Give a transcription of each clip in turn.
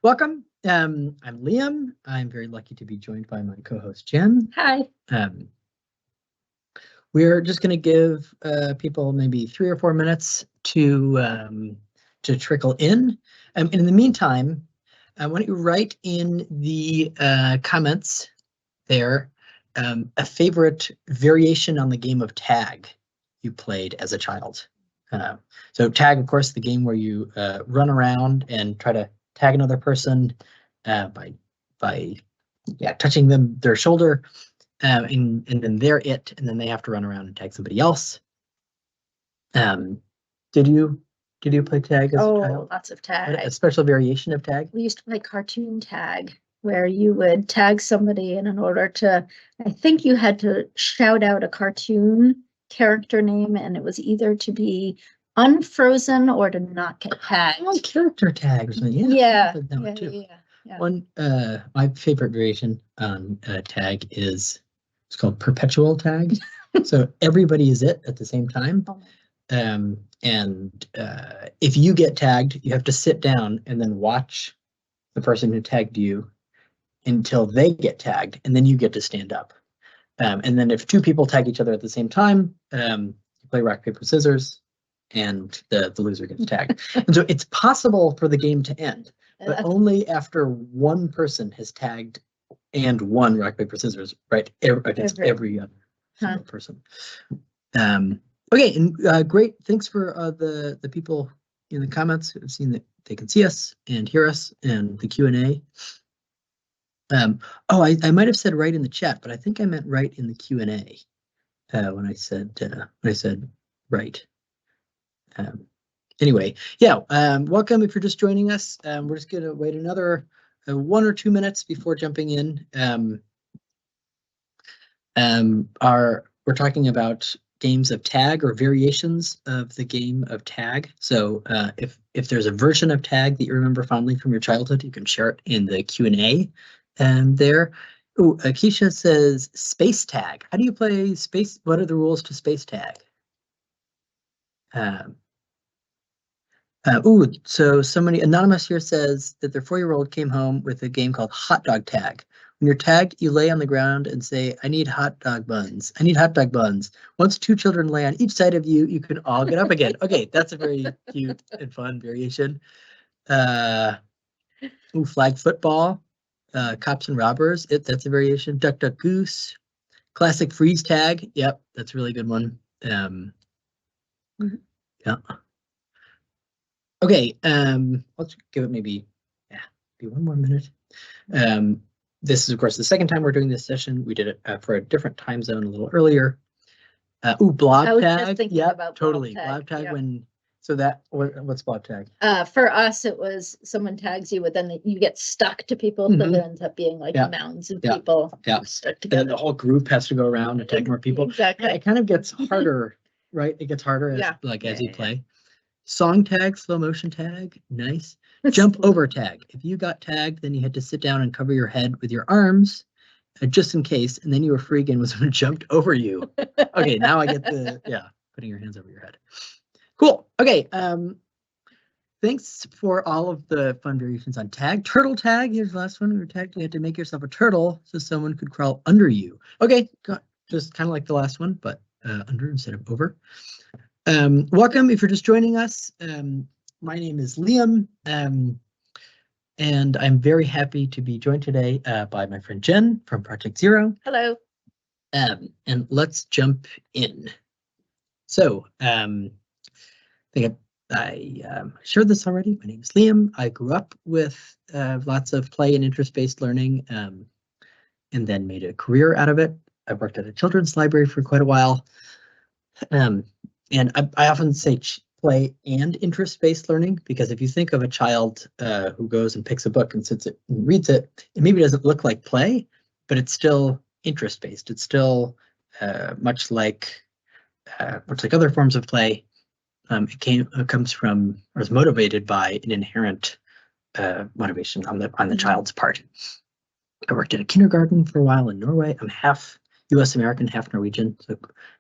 Welcome. I'm Liam. I'm very lucky to be joined by my co-host Jen. Hi. We're just going to give people maybe 3 or 4 minutes to trickle in. And in the meantime, why don't you write in the comments there a favorite variation on the game of tag you played as a child. So tag, of course, the game where you run around and try to tag another person by touching their shoulder, and then they're it, and then they have to run around and tag somebody else. Did you play tag as a child? Lots of tag. A special variation of tag? We used to play cartoon tag, where you would tag somebody, and in order to, I think you had to shout out a cartoon character name, and it was either to be unfrozen or to not get tagged. Oh, character tag or something. Yeah. One my favorite variation on tag is, it's called perpetual tag. So everybody is it at the same time. If you get tagged, you have to sit down and then watch the person who tagged you until they get tagged, and then you get to stand up. And then if 2 people tag each other at the same time, you play rock, paper, scissors, and the loser gets tagged. And so it's possible for the game to end, but only after 1 person has tagged and won rock, paper, scissors, right? Against every other single person. Okay, and great. Thanks for the people in the comments who have seen that they can see us and hear us, and the Q&A. I might have said right in the chat, but I think I meant right in the Q&A when I said right. Anyway, welcome if you're just joining us. We're just gonna wait another 1 or 2 minutes before jumping in. We're talking about games of tag or variations of the game of tag. So if there's a version of tag that you remember fondly from your childhood, you can share it in the Q&A there. Oh, Keisha says space tag. How do you play space? What are the rules to space tag? So somebody anonymous here says that their 4-year-old came home with a game called hot dog tag. When you're tagged, you lay on the ground and say, I need hot dog buns. I need hot dog buns. Once 2 children lay on each side of you, you can all get up again. Okay, that's a very cute and fun variation. Flag football, cops and robbers. That's a variation. Duck, duck, goose. Classic freeze tag. Yep, that's a really good one. Yeah. Okay, let's give it maybe 1 more minute. This is, of course, the second time we're doing this session. We did it for a different time zone a little earlier. Blob tag. Yeah, totally. Blob tag. What's blob tag? For us, it was someone tags you, but then you get stuck to people, so it ends up being like mounds of people stuck together. And the whole group has to go around and tag more people. Exactly. It kind of gets harder, right? It gets harder as you play. Song tag, slow motion tag, nice. Jump over tag. If you got tagged, then you had to sit down and cover your head with your arms, just in case, and then you were free again when someone jumped over you. Okay, now I get putting your hands over your head. Cool. Okay. Thanks for all of the fun variations on tag. Turtle tag. Here's the last one. We were tagged. You had to make yourself a turtle so someone could crawl under you. Okay, just kind of like the last one, but under instead of over. Welcome if you're just joining us. My name is Liam, and I'm very happy to be joined today by my friend Jen from Project Zero. Hello. And let's jump in. So I think I shared this already. My name is Liam. I grew up with lots of play and interest-based learning, and then made a career out of it. I worked at a children's library for quite a while. And I often say play and interest-based learning, because if you think of a child who goes and picks a book and sits it and reads it, it maybe doesn't look like play, but it's still interest-based. It's still much like other forms of play. It comes from, or is motivated by, an inherent motivation on the child's part. I worked at a kindergarten for a while in Norway. I'm half US American, half Norwegian, so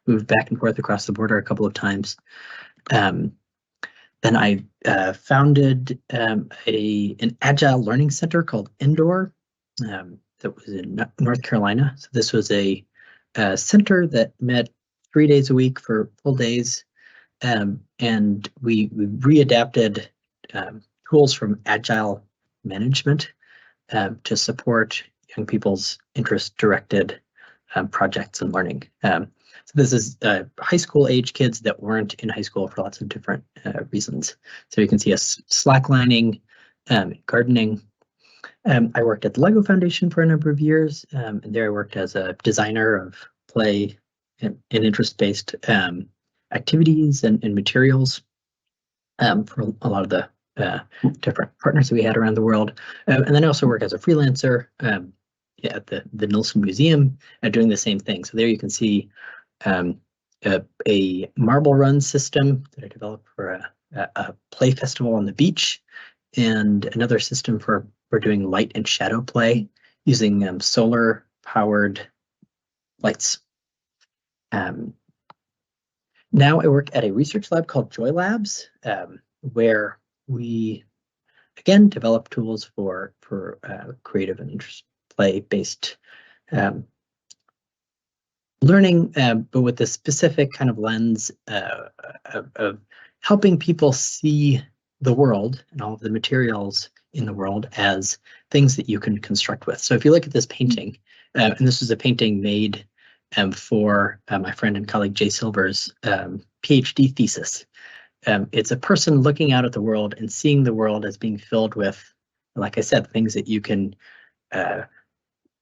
moved back and forth across the border a couple of times. Then I founded an agile learning center called Indoor that was in North Carolina. So this was a center that met 3 days a week for full days. And we readapted tools from agile management to support young people's interest-directed projects and learning. So this is high school age kids that weren't in high school for lots of different reasons. So you can see us slacklining, gardening. I worked at the Lego Foundation for a number of years, and there I worked as a designer of play and interest-based activities and materials for a lot of the different partners that we had around the world. And then I also work as a freelancer at the Nilsen Museum doing the same thing. So there you can see a marble run system that I developed for a play festival on the beach, and another system for doing light and shadow play using solar powered lights. Now I work at a research lab called JoyLabz, where we, again, develop tools for creative and interest play-based learning, but with a specific kind of lens of helping people see the world and all of the materials in the world as things that you can construct with. So if you look at this painting, and this is a painting made for my friend and colleague Jay Silver's PhD thesis. It's a person looking out at the world and seeing the world as being filled with, like I said, things that you can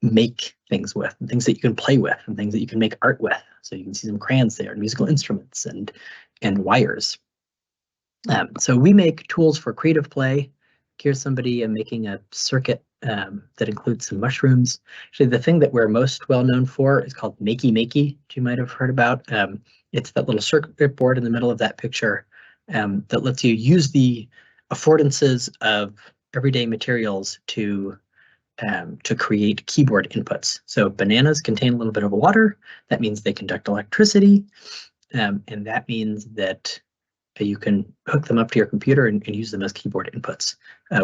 make things with, and things that you can play with, and things that you can make art with. So you can see some crayons there, and musical instruments, and wires. So we make tools for creative play. Here's somebody making a circuit that includes some mushrooms. Actually, the thing that we're most well known for is called Makey Makey, which you might have heard about. It's that little circuit board in the middle of that picture that lets you use the affordances of everyday materials to create keyboard inputs. So bananas contain a little bit of water. That means they conduct electricity, and that means that you can hook them up to your computer and use them as keyboard inputs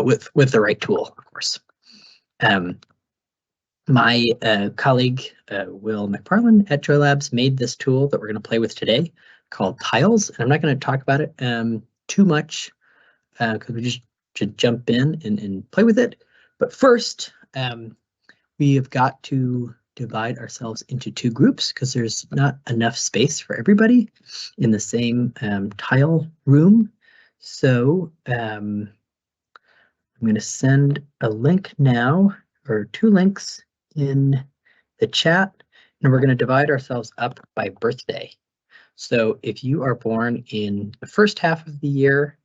with the right tool, of course. My colleague, Will McFarlane at JoyLabz, made this tool that we're going to play with today called Tiles. And I'm not going to talk about it too much because we just should jump in and play with it. But first, we have got to divide ourselves into two groups because there's not enough space for everybody in the same tile room. So I'm going to send a link now, or two links in the chat, and we're going to divide ourselves up by birthday. So if you are born in the first half of the year,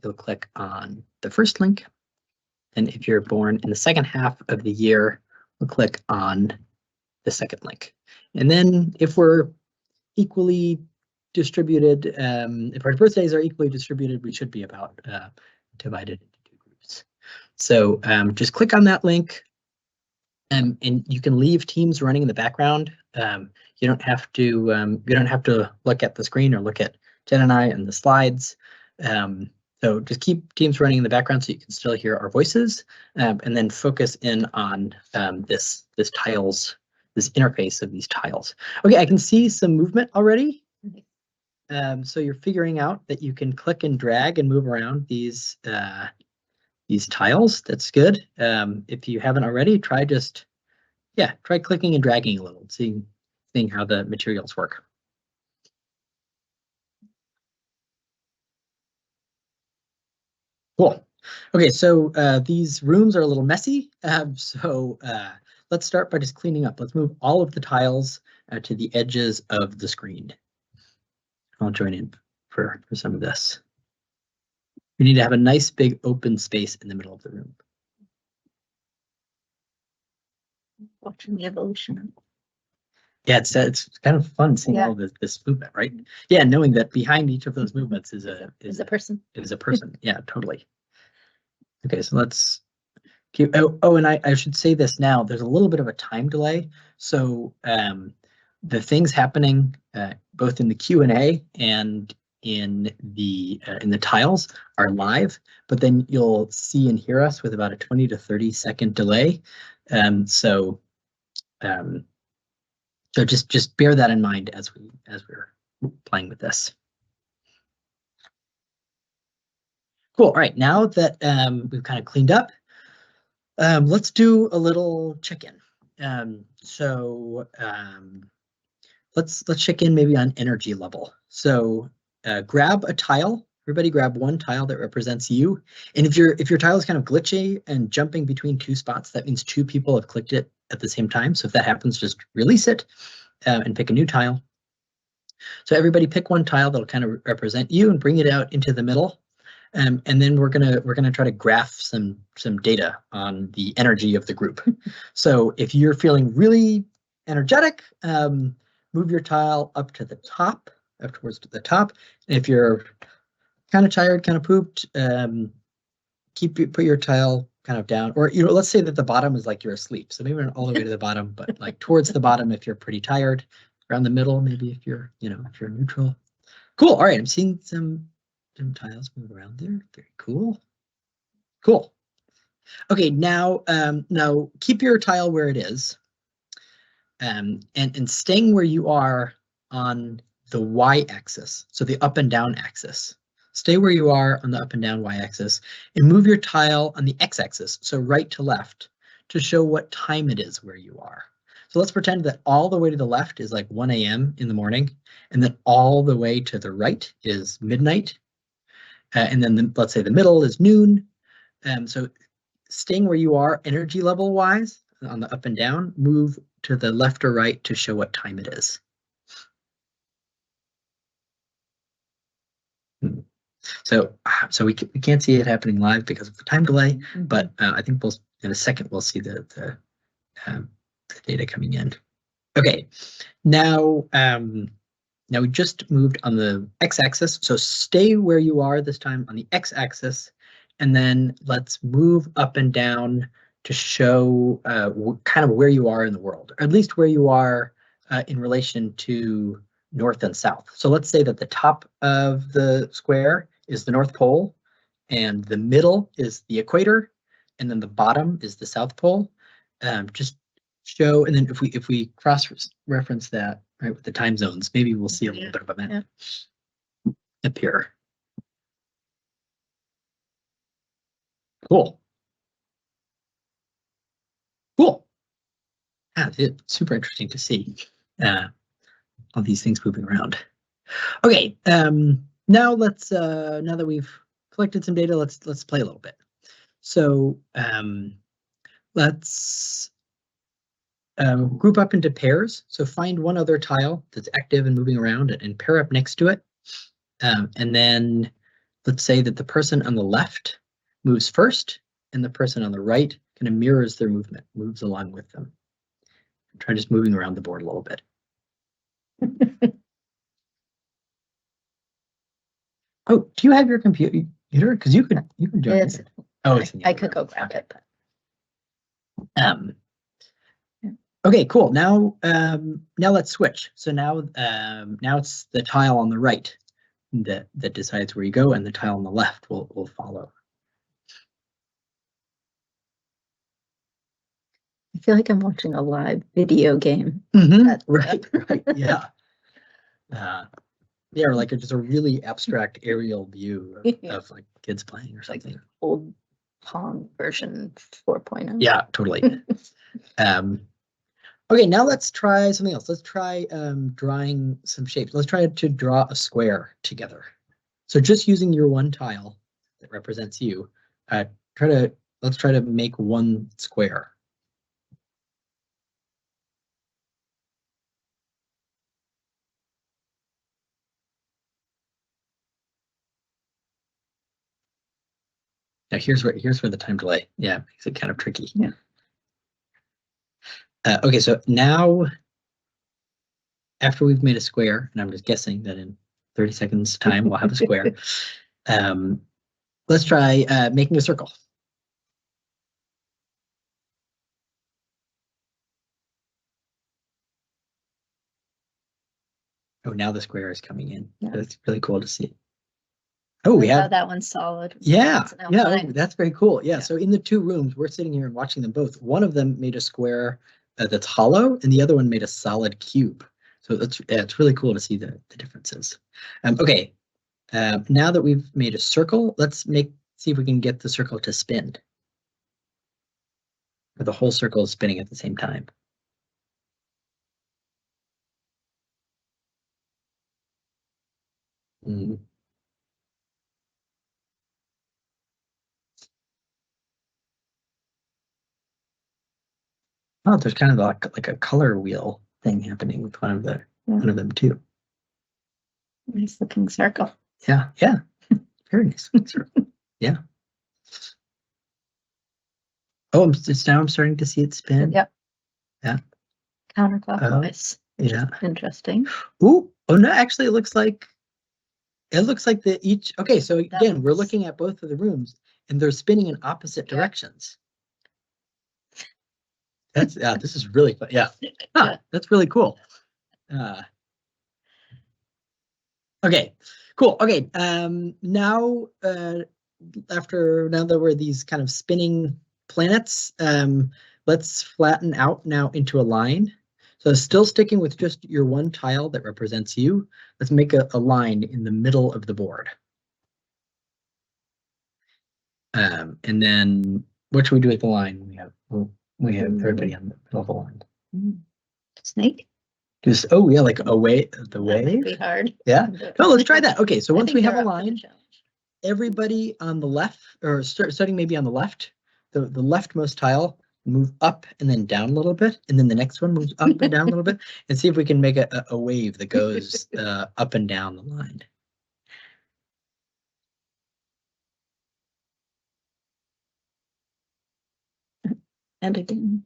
you'll click on the first link. And if you're born in the second half of the year, we'll click on the second link. And then if we're equally distributed, if our birthdays are equally distributed, we should be about divided into two groups. So just click on that link, and you can leave teams running in the background. You don't have to look at the screen or look at Jen and I and the slides. So just keep teams running in the background so you can still hear our voices, and then focus in on this tiles, this interface of these tiles. Okay, I can see some movement already. So you're figuring out that you can click and drag and move around these tiles. That's good. If you haven't already, try clicking and dragging a little, seeing how the materials work. Cool. Okay, so these rooms are a little messy. So let's start by just cleaning up. Let's move all of the tiles to the edges of the screen. I'll join in for some of this. We need to have a nice big open space in the middle of the room. Watching the evolution. Yeah, it's kind of fun seeing all this movement, right? Yeah, knowing that behind each of those movements is a person. Yeah, totally. Okay, so let's keep. Oh, and I should say this now. There's a little bit of a time delay, so the things happening both in the Q&A and in the tiles are live, but then you'll see and hear us with about a 20 to 30 second delay. So just bear that in mind as we're playing with this. Cool. All right, now that we've kind of cleaned up, let's do a little check-in. Let's check in maybe on energy level. So grab a tile. Everybody grab one tile that represents you. And if your tile is kind of glitchy and jumping between two spots, that means two people have clicked it at the same time. So if that happens, just release it and pick a new tile. So everybody pick one tile that'll kind of represent you and bring it out into the middle. And then we're gonna try to graph some data on the energy of the group. So if you're feeling really energetic, move your tile up to the top, up towards the top. And if you're kind of tired, kind of pooped, put your tile kind of down. Or let's say that the bottom is like you're asleep. So maybe not all the way to the bottom, but like towards the bottom if you're pretty tired. Around the middle, maybe if you're neutral. Cool. All right, I'm seeing some tiles move around there. Very cool. Cool. Okay, now keep your tile where it is. And staying where you are on the y-axis, so the up and down axis. Stay where you are on the up and down y-axis and move your tile on the x-axis, so right to left, to show what time it is where you are. So let's pretend that all the way to the left is like 1 a.m. in the morning, and then all the way to the right is midnight. And then let's say the middle is noon. So staying where you are energy level wise on the up and down, move to the left or right to show what time it is. So we can't see it happening live because of the time delay, but I think in a second we'll see the data coming in. Okay, now we just moved on the x-axis, so stay where you are this time on the x-axis, and then let's move up and down to show kind of where you are in the world, or at least where you are in relation to north and south. So let's say that the top of the square is the North Pole, and the middle is the equator, and then the bottom is the South Pole. Just show, and then if we cross-reference that right with the time zones, maybe we'll see a little bit of a map appear. Cool. Cool. It's super interesting to see all these things moving around. Okay, now let's now that we've collected some data, let's play a little bit. So let's group up into pairs. So find one other tile that's active and moving around and pair up next to it. And then let's say that the person on the left moves first and the person on the right kind of mirrors their movement, moves along with them. Try just moving around the board a little bit. Oh, do you have your computer? Because you could do it. Oh, I could go grab it. But. Okay, cool. Now let's switch. So now it's the tile on the right that decides where you go, and the tile on the left will follow. I feel like I'm watching a live video game. Right, yeah. Yeah, or like just a really abstract aerial view of like kids playing or something. Like old Pong version 4.0. Yeah, totally. Okay, now let's try something else. Let's try drawing some shapes. Let's try to draw a square together. So just using your one tile that represents you, let's try to make one square. Now here's where the time delay, makes it kind of tricky. Yeah. Okay, so now after we've made a square, and I'm just guessing that in 30 seconds time we'll have a square. Let's try making a circle. Oh, now the square is coming in. Yeah. That's really cool to see. Oh, we have that one's solid. Yeah, It's an yeah, outline. oh, that's very cool. Yeah, Yeah. so in the two rooms, we're sitting here and watching them both. One of them made a square that's hollow, and the other one made a solid cube. So it's really cool to see the differences. Okay, now that we've made a circle, let's see if we can get the circle to spin. Or the whole circle is spinning at the same time. Mm. Oh, there's kind of like a color wheel thing happening with one of them too. Nice looking circle. Yeah, very nice circle. Yeah. Oh, now I'm starting to see it spin. Yep. Yeah. Counterclockwise. Which is interesting. Ooh, oh no, actually it looks like okay, so again, we're looking at both of the rooms and they're spinning in opposite directions. This is really fun. Yeah. That's really cool. Okay, cool. Okay, now that we're these kind of spinning planets, let's flatten out now into a line. So still sticking with just your one tile that represents you, let's make a line in the middle of the board. And then what should we do with the line? We have everybody on the middle of the line. Snake? Just like the wave. That might be hard. Yeah. No, let's try that. Okay, so once we have a they're up for the line, challenge. everybody on the left, or starting maybe on the left, the leftmost tile, move up and then down a little bit, and then the next one moves up and down a little bit, and see if we can make a wave that goes up and down the line. And again.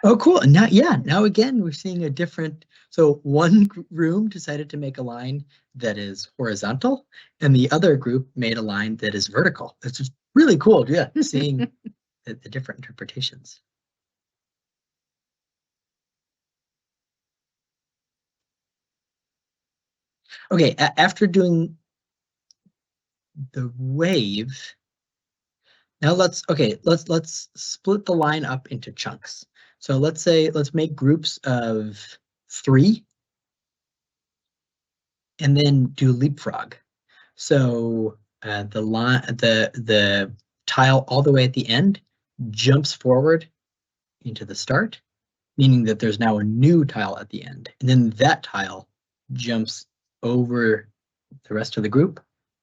Oh, cool. And now again, we're seeing a different, so one room decided to make a line that is horizontal, and the other group made a line that is vertical. It's just really cool, yeah, seeing the different interpretations. Okay, after doing the wave, now let's split the line up into chunks. So let's make groups of 3 and then do leapfrog. So the tile all the way at the end jumps forward into the start, meaning that there's now a new tile at the end. And then that tile jumps over the rest of the group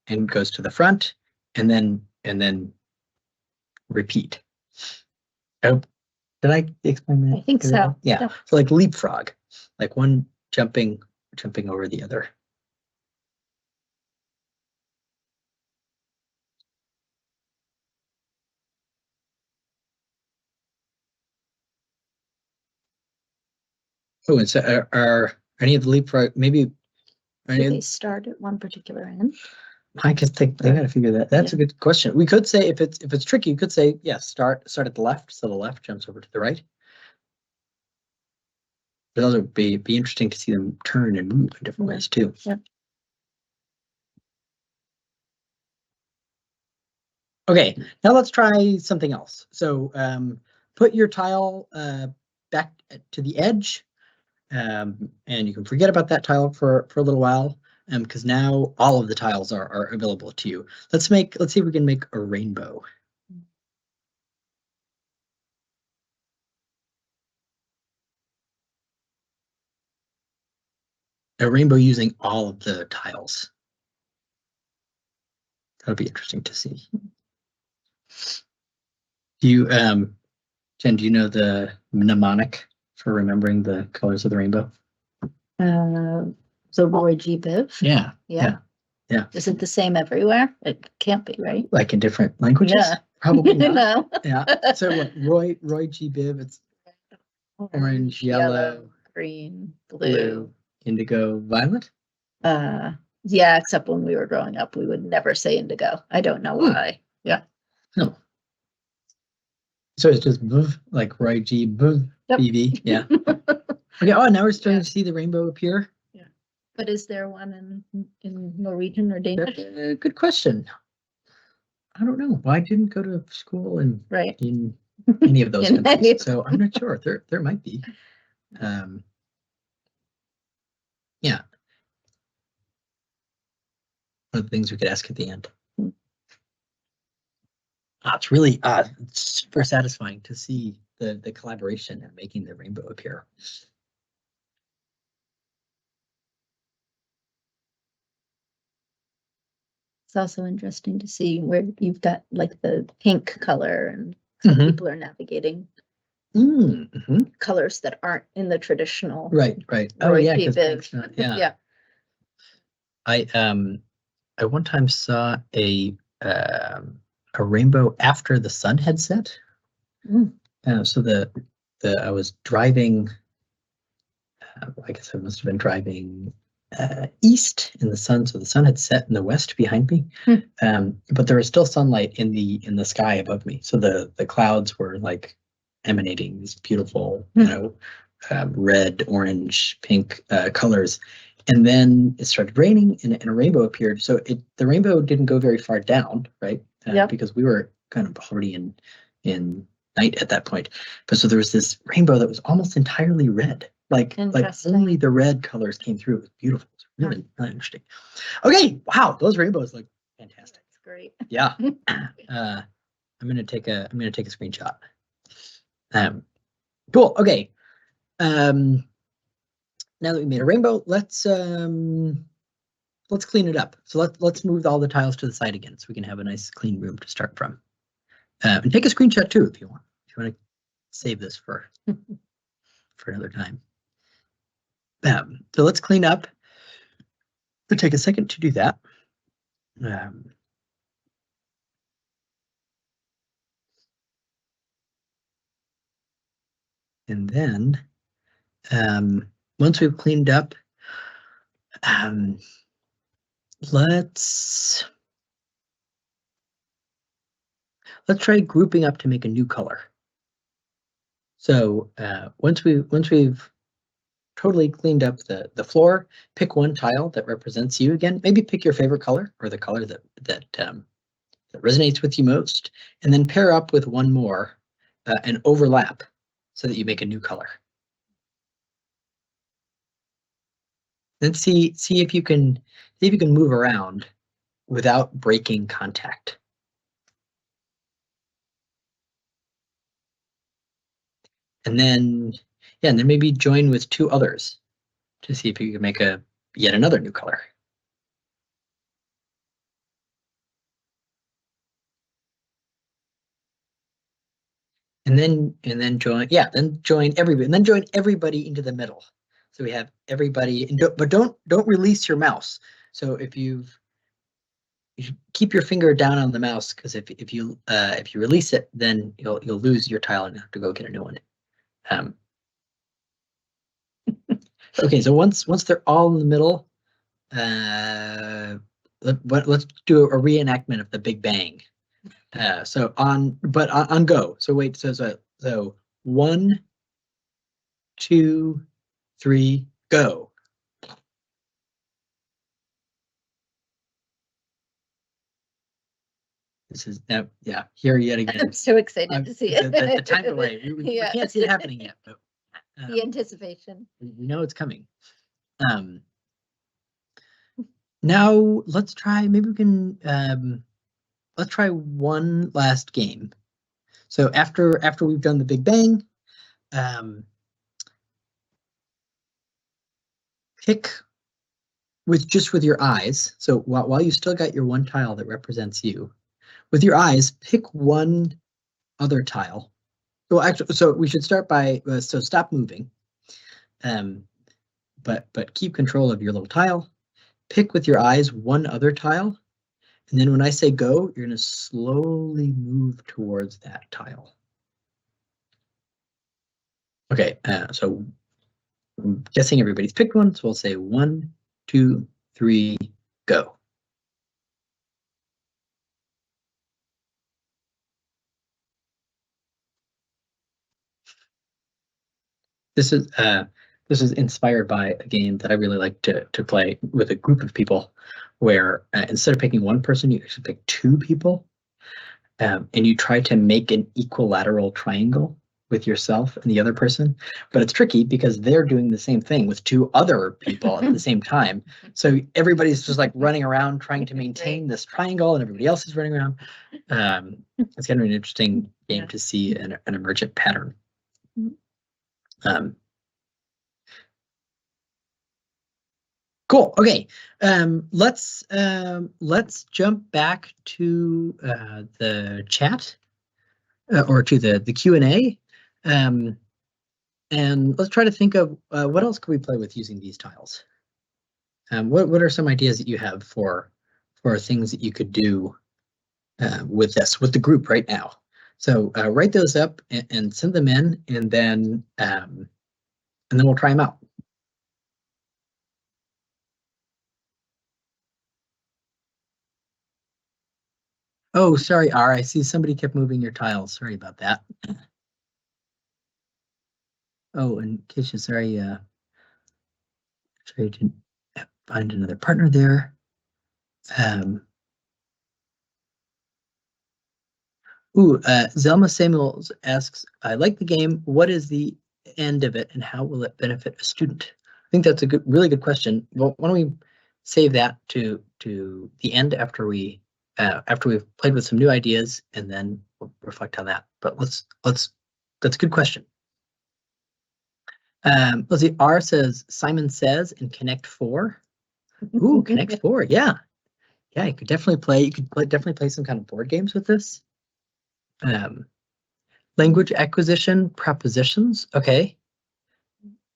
and goes to the front, and then repeat. Oh, did I explain that? I think so. Yeah. So like leapfrog, like one jumping over the other. Oh, and so are any of the leapfrog maybe? Do they start at one particular end? I guess they gotta figure that. That's a good question. We could say if it's tricky, you could say start at the left, so the left jumps over to the right. But those would be interesting to see them turn and move in different ways too. Yeah. Okay, now let's try something else. So put your tile back to the edge, and you can forget about that tile for a little while, because now all of the tiles are available to you. Let's see if we can make a rainbow. A rainbow using all of the tiles. That'll be interesting to see. Do you, Jen, do you know the mnemonic for remembering the colors of the rainbow? So Roy G. Biv? Yeah. Is it the same everywhere? It can't be, right? Like in different languages? Yeah. Probably not. No. Yeah. So what, Roy G. Biv, it's orange, yellow, green, blue, indigo, violet? Yeah, except when we were growing up, we would never say indigo. I don't know why. Yeah. No. So it's just Biv, like Roy G. Biv, BV. Yeah. Okay. Oh, now we're starting to see the rainbow appear. Yeah. But is there one in Norwegian or Danish? Good question. I don't know. Well, I didn't go to school in any of those countries, so I'm not sure. There might be. Yeah. One of the things we could ask at the end. It's really super satisfying to see the collaboration and making the rainbow appear. It's also interesting to see where you've got like the pink color and some people are navigating colors that aren't in the traditional. Right. Oh yeah, yeah. I one time saw a rainbow after the sun had set. So I was driving. I guess I must have been driving east in the sun, so the sun had set in the west behind me, but there was still sunlight in the sky above me. So the clouds were like emanating these beautiful, red, orange, pink colors, and then it started raining, and a rainbow appeared. So the rainbow didn't go very far down, right? Because we were kind of already in night at that point. But so there was this rainbow that was almost entirely red. Like only the red colors came through. It was beautiful. It was really, really interesting. Okay, wow, those rainbows look fantastic. That's great. Yeah. I'm gonna take a screenshot. Cool. Okay. Now that we made a rainbow, let's clean it up. So let's move all the tiles to the side again, so we can have a nice clean room to start from. And take a screenshot too if you want. If you want to save this for another time. So let's clean up. It'll take a second to do that. And then once we've cleaned up, let's try grouping up to make a new color. So once we've totally cleaned up the floor, pick one tile that represents you again. Maybe pick your favorite color or the color that resonates with you most, and then pair up with one more and overlap so that you make a new color. Then see if you can move around without breaking contact. And then maybe join with two others to see if you can make yet another new color. And then join everybody into the middle. So we have everybody, but don't release your mouse. So if you should keep your finger down on the mouse, because if you release it, then you'll lose your tile and have to go get a new one. Okay, so once they're all in the middle, let's do a reenactment of the Big Bang. So on go. So wait, so 1, 2, 3, go. This is here yet again. I'm so excited to see it. The time delay. We can't see it happening yet, but the anticipation. We know it's coming. Now let's try. Maybe we can. Let's try one last game. So after we've done the Big Bang, pick with your eyes. So while you still got your one tile that represents you, with your eyes, pick one other tile. Well, actually, so we should start by so stop moving, but keep control of your little tile. Pick with your eyes one other tile, and then when I say go, you're going to slowly move towards that tile. Okay, so I'm guessing everybody's picked one, so we'll say 1, 2, 3, go. This is this is inspired by a game that I really like to play with a group of people, where instead of picking one person, you actually pick two people, and you try to make an equilateral triangle with yourself and the other person. But it's tricky because they're doing the same thing with two other people at the same time. So everybody's just like running around trying to maintain this triangle, and everybody else is running around. It's kind of an interesting game to see an emergent pattern. Cool. Okay. Let's jump back to the chat or to the Q&A, and let's try to think of what else could we play with using these tiles. What are some ideas that you have for things that you could do with the group right now? So write those up and send them in, and then we'll try them out. Oh, sorry, R. I see somebody kept moving your tiles. Sorry about that. Oh, and Keisha, sorry. Sorry to find another partner there. Zelma Samuels asks, I like the game. What is the end of it, and how will it benefit a student? I think that's a really good question. Well, why don't we save that to the end after we've played with some new ideas, and then we'll reflect on that. But that's a good question. Let's see. R says Simon Says and Connect 4. Ooh, Connect 4. Yeah, you could definitely play. You could definitely play some kind of board games with this. Language acquisition prepositions. Okay,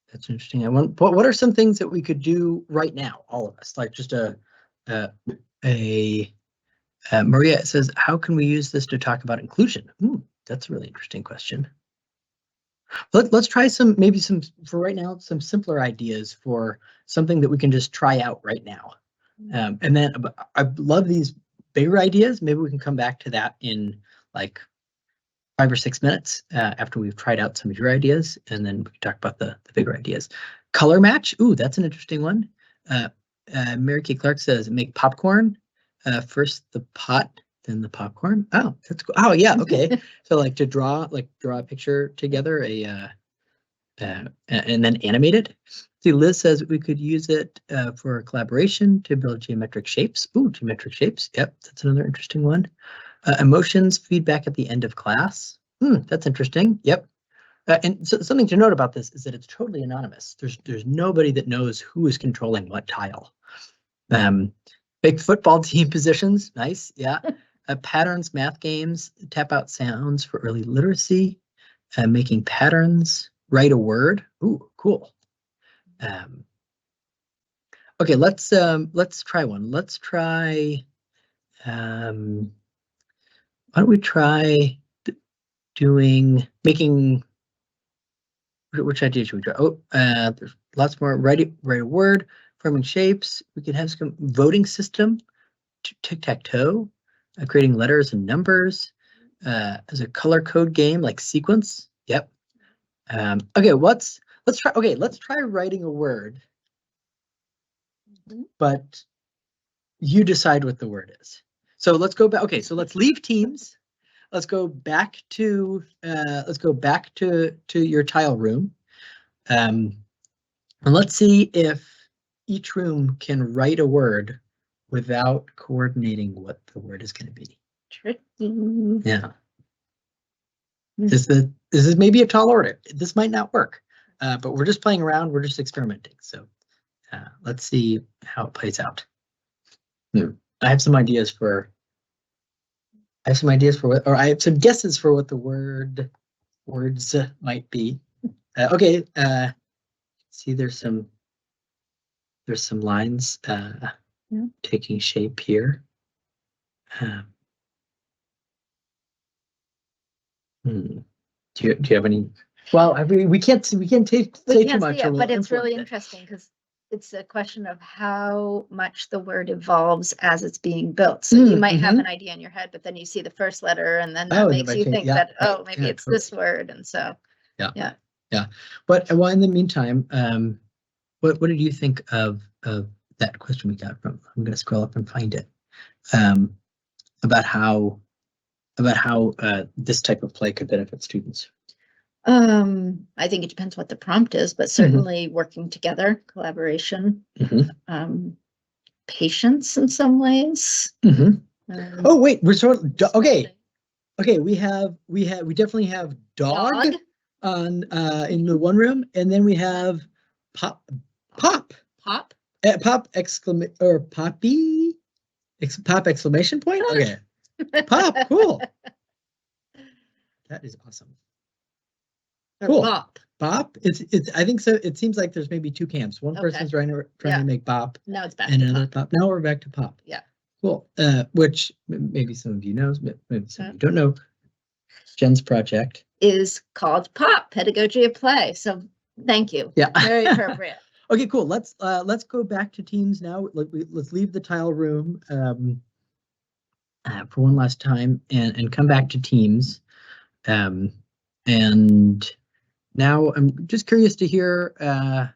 that's interesting. What are some things that we could do right now, all of us? Like just Maria says, how can we use this to talk about inclusion? That's a really interesting question. Let's try some for right now, some simpler ideas for something that we can just try out right now. And then I love these bigger ideas. Maybe we can come back to that in like 5 or 6 minutes after we've tried out some of your ideas, and then we can talk about the bigger ideas. Color match. Ooh, that's an interesting one. Mary Kay Clark says, make popcorn. First the pot, then the popcorn. Oh, that's cool. Oh yeah, okay. So like to draw a picture together, and then animate it. See, Liz says we could use it for collaboration to build geometric shapes. Ooh, geometric shapes. Yep, that's another interesting one. Emotions feedback at the end of class. That's interesting. Yep. And so something to note about this is that it's totally anonymous. There's nobody that knows who is controlling what tile. Big football team positions. Nice. Yeah. Patterns, math games, tap out sounds for early literacy, making patterns, write a word. Ooh, cool. Okay, let's try one. Let's try. Why don't we try making? Which idea should we try? Oh, there's lots more. Write a word, forming shapes. We could have some voting system, tic-tac-toe, creating letters and numbers, as a color code game like sequence. Yep. Okay, let's try. Okay, let's try writing a word, but you decide what the word is. So let's go back. Okay, so let's leave teams. Let's go back to your tile room, and let's see if each room can write a word without coordinating what the word is going to be. Tricky. Yeah. This is maybe a tall order. This might not work, but we're just playing around. We're just experimenting. So let's see how it plays out. I have some ideas for what, or I have some guesses for what the words might be. Okay. See, there's some lines taking shape here. Do you have any? Well, we can't say too much. Yeah, but it's really interesting because it's a question of how much the word evolves as it's being built. So you might have an idea in your head, but then you see the first letter, and then that makes you think that maybe it's this word, and so yeah. But well, in the meantime, what did you think of that question we got from? I'm going to scroll up and find it. About how this type of play could benefit students. I think it depends what the prompt is, but certainly working together, collaboration, patience in some ways. Oh wait, we're sort of okay. Okay, we definitely have dog on in the one room, and then we have pop exclamation point. Okay, pop, cool. That is awesome. Cool. Bop. It's. I think so. It seems like there's maybe two camps. One person's trying to make bop. Now it's back and to another pop. Now we're back to pop. Yeah. Cool. Which maybe some of you know, maybe some of you don't know. Jen's project is called Pop, Pedagogy of Play. So thank you. Yeah. Very appropriate. Okay, cool. Let's go back to teams now. Let's leave the tile room for one last time and come back to teams. And now I'm just curious to hear how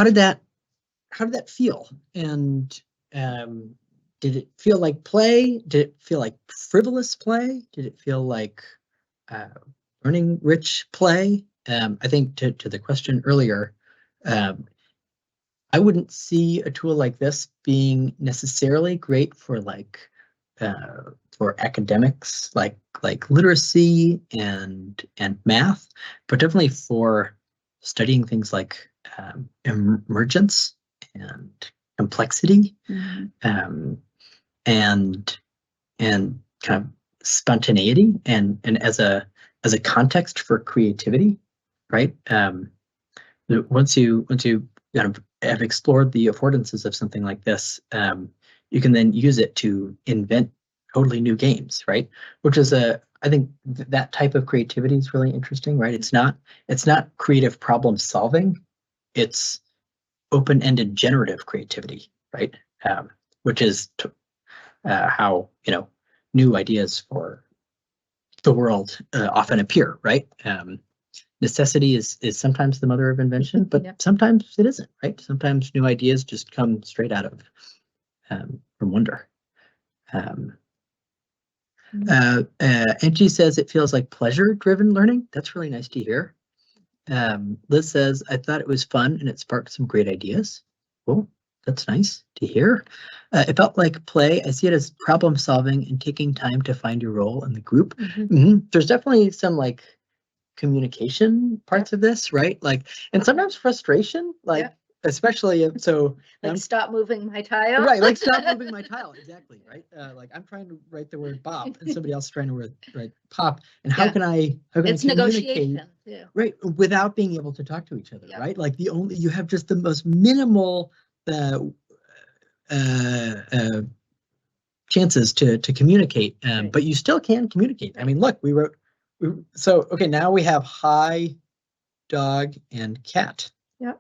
did that feel? And did it feel like play? Did it feel like frivolous play? Did it feel like learning rich play? I think to the question earlier, I wouldn't see a tool like this being necessarily great for for academics like literacy and math, but definitely for studying things like emergence and complexity, and kind of spontaneity, and as a context for creativity, right? Once you kind of have explored the affordances of something like this, you can then use it to invent totally new games, right? Which is I think that type of creativity is really interesting, right? It's not creative problem solving, it's open-ended generative creativity, right? Which is how new ideas for the world often appear, right? Necessity is sometimes the mother of invention, but sometimes it isn't, right? Sometimes new ideas just come straight out of from wonder. Angie says it feels like pleasure-driven learning. That's really nice to hear. Liz says, I thought it was fun and it sparked some great ideas. Cool. That's nice to hear. It felt like play. I see it as problem solving and taking time to find your role in the group. There's definitely some communication parts of this, right? And sometimes frustration, especially so. Stop moving my tile. Right, stop moving my tile. Exactly, right? I'm trying to write the word bop, and somebody else is trying to write pop. And how can I it's communicate, right, without being able to talk to each other, right? You have just the most minimal chances to communicate, but you still can communicate. I mean, look, okay, now we have hi, dog, and cat. Yep.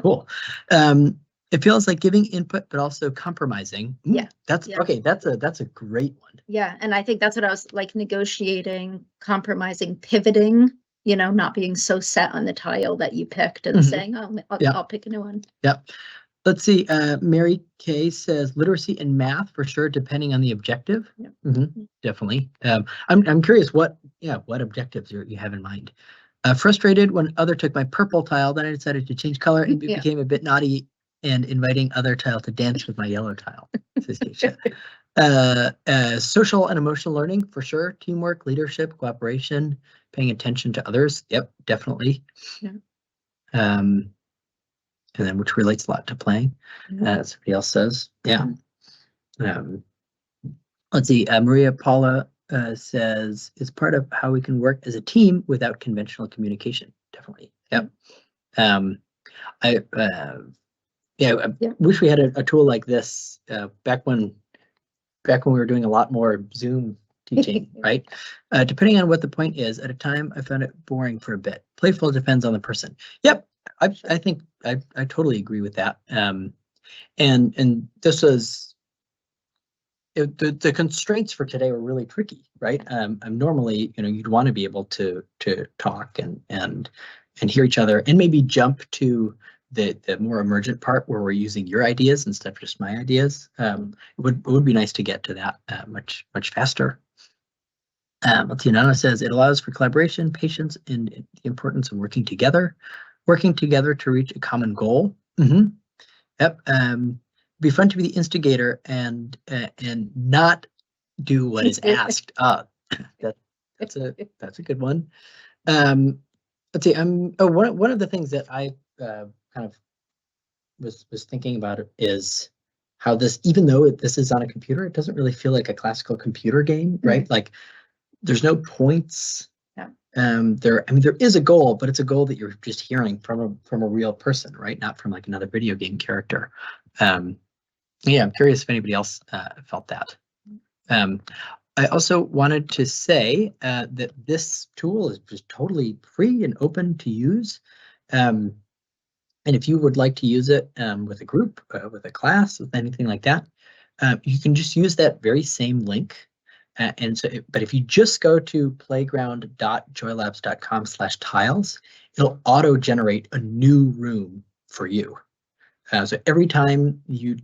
Cool. It feels like giving input, but also compromising. Okay. That's a great one. Yeah, and I think that's what I was negotiating, compromising, pivoting. Not being so set on the tile that you picked and saying, "Oh, I'll pick a new one." Yep. Let's see. Mary Kay says literacy and math for sure, depending on the objective. Definitely. I'm curious what objectives you have in mind. Frustrated when other took my purple tile, then I decided to change color and became a bit naughty and inviting other tile to dance with my yellow tile. Social and emotional learning for sure. Teamwork, leadership, cooperation, paying attention to others. Yep, definitely. And then which relates a lot to playing. Somebody else says, let's see. Maria Paula says it's part of how we can work as a team without conventional communication. Definitely. Yep. I wish we had a tool like this back when we were doing a lot more Zoom teaching, right? Depending on what the point is, at a time I found it boring for a bit. Playful depends on the person. Yep. I think I totally agree with that. And this was the constraints for today were really tricky, right? Normally, you'd want to be able to talk and hear each other, and maybe jump to the more emergent part where we're using your ideas instead of just my ideas. It would be nice to get to that much faster. Let's see, Nana says it allows for collaboration, patience, and the importance of working together to reach a common goal. Yep. Be fun to be the instigator and not do what is asked. That's a good one. Let's see. One of the things that I kind of was thinking about is how this, even though this is on a computer, it doesn't really feel like a classical computer game, right? Like there's no points. Yeah. There is a goal, but it's a goal that you're just hearing from a real person, right? Not from like another video game character. Yeah, I'm curious if anybody else felt that. I also wanted to say that this tool is just totally free and open to use. And if you would like to use it with a group, with a class, with anything like that, you can just use that very same link. But if you just go to playground.joylabz.com/tiles, it'll auto-generate a new room for you. So every time you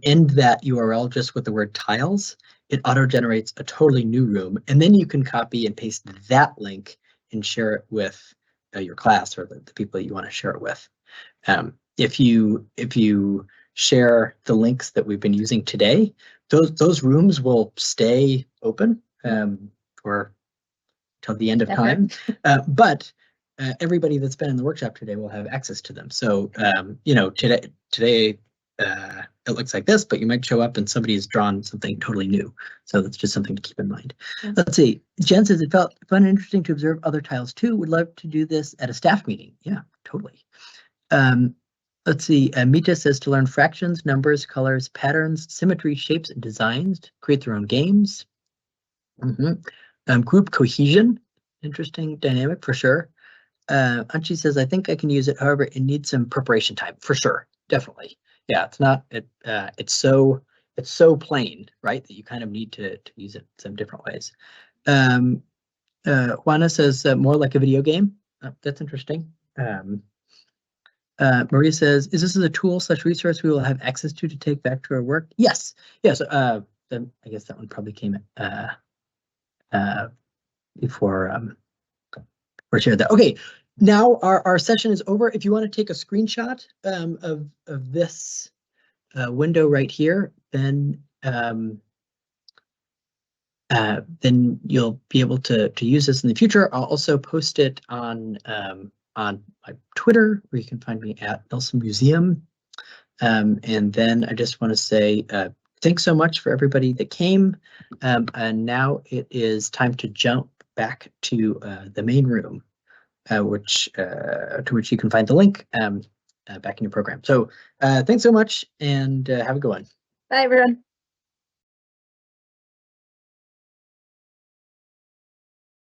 end that URL just with the word tiles, it auto-generates a totally new room, and then you can copy and paste that link and share it with your class or the people that you want to share it with. If you share the links that we've been using today, those rooms will stay open for till the end of time. But everybody that's been in the workshop today will have access to them. So today it looks like this, but you might show up and somebody's drawn something totally new. So that's just something to keep in mind. Yeah. Let's see. Jen says it felt fun and interesting to observe other tiles too. Would love to do this at a staff meeting. Yeah, totally. Let's see. Mita says to learn fractions, numbers, colors, patterns, symmetry, shapes, and designs to create their own games. Group cohesion, interesting dynamic for sure. Anchi says, I think I can use it. However, it needs some preparation time for sure. Definitely. Yeah, it's not, it's so plain, right? That you kind of need to use it some different ways. Juana says more like a video game. That's interesting. Maria says, is this a tool/resource we will have access to take back to our work? Yes. Yes. Then I guess that one probably came before we're shared that. Okay. Now our session is over. If you want to take a screenshot of this window right here, then you'll be able to use this in the future. I'll also post it on my Twitter, where you can find me at Nilsen Museum. And then I just want to say thanks so much for everybody that came. And now it is time to jump back to the main room, to which you can find the link back in your program. So thanks so much, and have a good one. Bye, everyone.